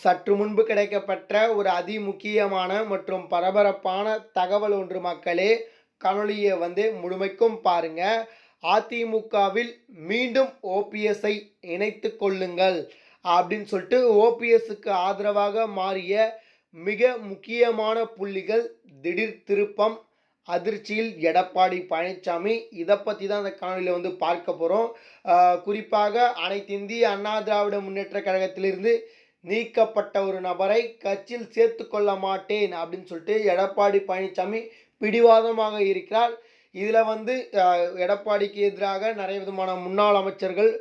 சற்று முன்பு கிடைக்கப்பெற்ற ஒரு அதிமுக்கியமான மற்றும் பரபரப்பான தகவல் ஒன்று மக்களே. காணொளியை முழுமைக்கும் பாருங்க. அதிமுகவில் மீண்டும் ஓபிஎஸ்ஐ இணைத்து கொள்ளுங்கள் அப்படின்னு சொல்லிட்டு ஓபிஎஸ்க்கு ஆதரவாக மாறிய மிக முக்கியமான புள்ளிகள் திடீர் திருப்பம், அதிர்ச்சியில் எடப்பாடி பழனிசாமி. இதை பற்றி தான் அந்த காணொலியில் பார்க்க போகிறோம். குறிப்பாக அனைத்து இந்திய அண்ணா திராவிட முன்னேற்ற கழகத்திலிருந்து நீக்கப்பட்ட ஒரு நபரை கட்சியில் சேர்த்து கொள்ள மாட்டேன் அப்படின்னு சொல்லிட்டு எடப்பாடி பழனிசாமி பிடிவாதமாக இருக்கிறார். இதில் எடப்பாடிக்கு எதிராக நிறைய விதமான முன்னாள் அமைச்சர்கள்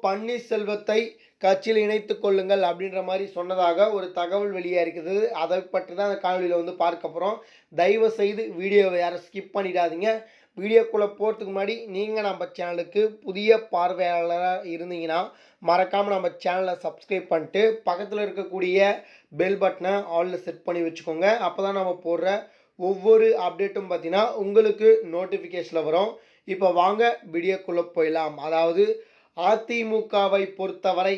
பன்னீர்செல்வத்தை கட்சியில் இணைத்து கொள்ளுங்கள் அப்படின்ற மாதிரி சொன்னதாக ஒரு தகவல் வெளியாக இருக்குது. அதை பற்றி தான் அந்த காணொலியில் பார்க்க போகிறோம். தயவு செய்து வீடியோவை யாரும் ஸ்கிப் பண்ணிடாதீங்க. வீடியோக்குள்ளே போகிறதுக்கு முன்னாடி நீங்கள் நம்ம சேனலுக்கு புதிய பார்வையாளராக இருந்தீங்கன்னா மறக்காமல் நம்ம சேனலை சப்ஸ்கிரைப் பண்ணிட்டு பக்கத்தில் இருக்கக்கூடிய பெல் பட்டனை ஆலில் செட் பண்ணி வச்சுக்கோங்க. அப்போ தான் நம்ம போடுற ஒவ்வொரு அப்டேட்டும் பார்த்தீங்கன்னா உங்களுக்கு நோட்டிஃபிகேஷனில் வரும். இப்போ வாங்க வீடியோக்குள்ளே போயிடலாம். அதாவது அதிமுகவை பொறுத்தவரை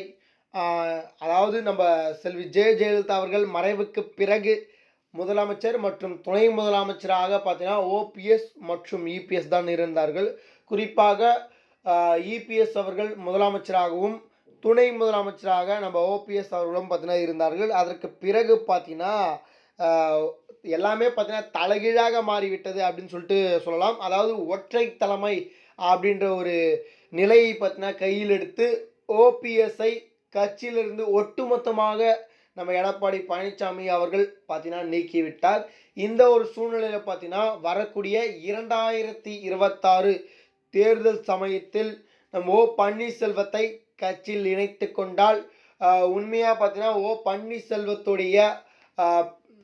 அதாவது நம்ம செல்வி ஜெயலலிதா அவர்கள் மறைவுக்கு பிறகு முதலமைச்சர் மற்றும் துணை முதலமைச்சராக பார்த்தீங்கன்னா ஓபிஎஸ் மற்றும் இபிஎஸ் தான் இருந்தார்கள். குறிப்பாக இபிஎஸ் அவர்கள் முதலமைச்சராகவும் துணை முதலமைச்சராக நம்ம ஓபிஎஸ் அவர்களும் பார்த்தீங்கன்னா இருந்தார்கள். அதற்கு பிறகு பார்த்தீங்கன்னா எல்லாமே பார்த்தீங்கன்னா தலைகீழாக மாறிவிட்டது அப்படின்னு சொல்லிட்டு சொல்லலாம். அதாவது ஒற்றை தலைமை அப்படின்ற ஒரு நிலையை பார்த்தீங்கன்னா கையில் எடுத்து ஓபிஎஸ்ஐ கட்சியிலிருந்து ஒட்டுமொத்தமாக நம்ம எடப்பாடி பழனிசாமி அவர்கள் பார்த்தீங்கன்னா நீக்கிவிட்டார். இந்த ஒரு சூழ்நிலையில் பார்த்தீங்கன்னா வரக்கூடிய 2026 தேர்தல் சமயத்தில் நம்ம பன்னீர்செல்வத்தை கட்சியில் இணைத்து கொண்டால் உண்மையாக பார்த்தீங்கன்னா பன்னீர்செல்வத்துடைய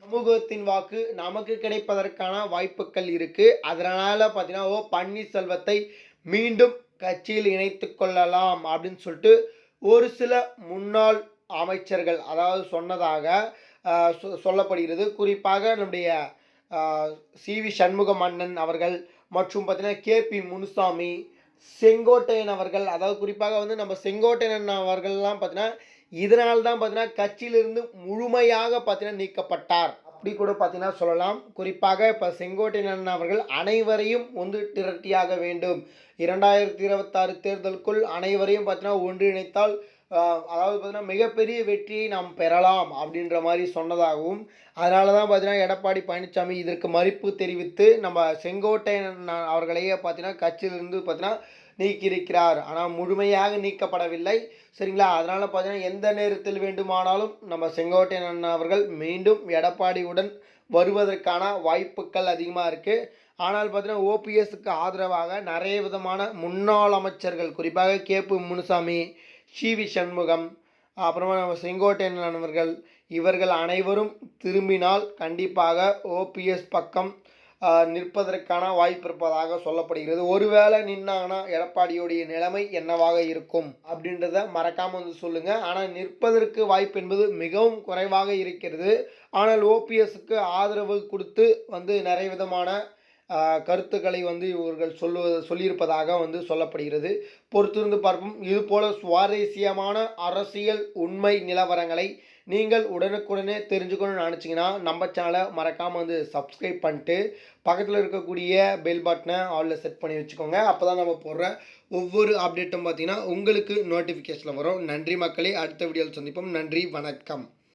சமூகத்தின் வாக்கு நமக்கு கிடைப்பதற்கான வாய்ப்புகள் இருக்குது. அதனால் பார்த்தீங்கன்னா பன்னீர்செல்வத்தை மீண்டும் கட்சியில் இணைத்து கொள்ளலாம் அப்படின்னு சொல்லிட்டு ஒரு சில முன்னாள் அமைச்சர்கள் அதாவது சொன்னதாக சொல்லப்படுகிறது. குறிப்பாக நம்முடைய சிவி சண்முகம் அண்ணன் அவர்கள் மற்றும் பார்த்தீங்கன்னா கேபி முனுசாமி, செங்கோட்டையன் அவர்கள், அதாவது குறிப்பாக நம்ம செங்கோட்டையன் அவர்கள்லாம் பார்த்தீங்கன்னா இதனால் தான் பார்த்தீங்கன்னா கட்சியிலிருந்து முழுமையாக பார்த்தீங்கன்னா நீக்கப்பட்டார் அப்படி கூட பார்த்தீங்கன்னா சொல்லலாம். குறிப்பாக இப்போ செங்கோட்டையன் அவர்கள் அனைவரையும் திரட்டியாக வேண்டும், 2026 தேர்தலுக்குள் அனைவரையும் பார்த்தீங்கன்னா ஒன்றிணைத்தால் அதாவது பார்த்தீங்கன்னா மிகப்பெரிய வெற்றியை நாம் பெறலாம் அப்படின்ற மாதிரி சொன்னதாகவும், அதனால தான் பார்த்தீங்கன்னா எடப்பாடி பழனிசாமி இதற்கு மறுப்பு தெரிவித்து நம்ம செங்கோட்டையன் அவர்களையே பார்த்தீங்கன்னா கட்சியிலிருந்து பார்த்தீங்கன்னா நீக்கியிருக்கிறார். ஆனால் முழுமையாக நீக்கப்படவில்லை. சரிங்களா? அதனால் பார்த்தீங்கன்னா எந்த நேரத்தில் வேண்டுமானாலும் நம்ம செங்கோட்டையன் அவர்கள் மீண்டும் எடப்பாடியுடன் வருவதற்கான வாய்ப்புகள் அதிகமாக இருக்குது. ஆனால் பார்த்தீங்கன்னா ஓபிஎஸ்க்கு ஆதரவாக நிறைய விதமான முன்னாள் அமைச்சர்கள், குறிப்பாக கேபி முனுசாமி, சிவி சண்முகம், அப்புறமா நம்ம செங்கோட்டையன் அவர்கள், இவர்கள் அனைவரும் திரும்பினால் கண்டிப்பாக ஓபிஎஸ் பக்கம் நிற்பதற்கான வாய்ப்பு இருப்பதாக சொல்லப்படுகிறது. ஒருவேளை நின்னாங்கன்னா எடப்பாடியுடைய நிலைமை என்னவாக இருக்கும் அப்படின்றத மறக்காமல் சொல்லுங்கள். ஆனால் நிற்பதற்கு வாய்ப்பு என்பது மிகவும் குறைவாக இருக்கிறது. ஆனால் ஓபிஎஸ்க்கு ஆதரவு கொடுத்து நிறைய விதமான கருத்துக்களை இவர்கள் சொல்லியிருப்பதாக சொல்லப்படுகிறது. பொறுத்திருந்து பார்ப்போம். இதுபோல சுவாரஸ்யமான அரசியல் உண்மை நிலவரங்களை நீங்கள் உடனுக்குடனே தெரிஞ்சுக்கணும்னு நினச்சிங்கன்னா நம்ம சேனலை மறக்காமல் சப்ஸ்கிரைப் பண்ணிட்டு பக்கத்தில் இருக்கக்கூடிய பெல் பட்டனை ஆலில் செட் பண்ணி வச்சுக்கோங்க. அப்போ தான் நம்ம போடுற ஒவ்வொரு அப்டேட்டும் பார்த்தீங்கன்னா உங்களுக்கு நோட்டிஃபிகேஷனில் வரும். நன்றி மக்களே. அடுத்த வீடியோவில் சந்திப்போம். நன்றி, வணக்கம்.